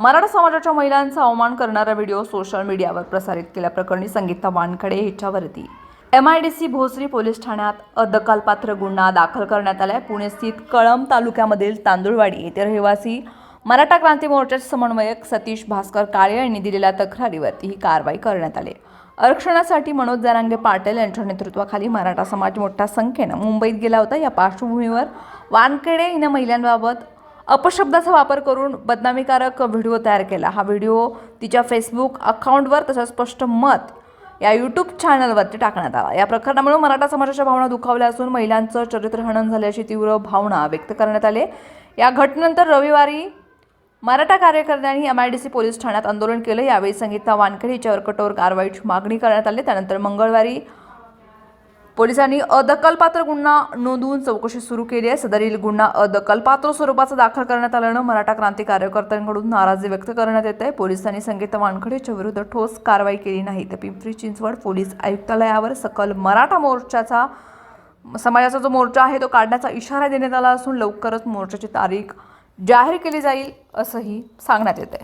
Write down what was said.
मराठा समाजाच्या महिलांचा अवमान करणारा व्हिडिओ सोशल मीडियावर प्रसारित केल्याप्रकरणी संगीता वानखडे हिच्यावरती MIDC भोसरी पोलीस ठाण्यात अदखलपात्र गुन्हा दाखल करण्यात आलाय। पुणे स्थित कळंब तालुक्यामधील तांदुळवाडी येथे रहिवासी मराठा क्रांती मोर्चाचे समन्वयक सतीश भास्कर काळे यांनी दिलेल्या तक्रारीवरती ही कारवाई करण्यात आली। आरक्षणासाठी मनोज जरांगे पाटील यांच्या नेतृत्वाखाली मराठा समाज मोठ्या संख्येने मुंबईत गेला होता। या पार्श्वभूमीवर वानखेडे हिने महिलांबाबत अपशब्दाचा वापर करून बदनामीकारक व्हिडिओ तयार केला। हा व्हिडिओ तिच्या फेसबुक अकाउंटवर तसंच स्पष्ट मत या यूट्यूब चॅनलवरती टाकण्यात आला। या प्रकरणामुळे मराठा समाजाच्या भावना दुखावल्या असून महिलांचं चरित्रहनन झाल्याची तीव्र भावना व्यक्त करण्यात आली। या घटनेनंतर रविवारी मराठा कार्यकर्त्यांनी MIDC पोलीस ठाण्यात आंदोलन केलं। यावेळी संगीता वानखेडे हिच्यावर कठोर कारवाईची मागणी करण्यात आली। त्यानंतर मंगळवारी पोलिसांनी अदखलपात्र गुन्हा नोंदवून चौकशी सुरू केली आहे। सदरील गुन्हा अदखलपात्र स्वरूपाचा दाखल करण्यात आल्यानं मराठा क्रांती कार्यकर्त्यांकडून नाराजी व्यक्त करण्यात येत आहे। पोलिसांनी संगीता वानखेडेच्या विरुद्ध ठोस कारवाई केली नाही तर पिंपरी चिंचवड पोलीस आयुक्तालयावर सकल मराठा मोर्चाचा समाजाचा जो मोर्चा आहे तो काढण्याचा इशारा देण्यात आला असून लवकरच मोर्चाची तारीख जाहीर केली जाईल असंही सांगण्यात येत आहे।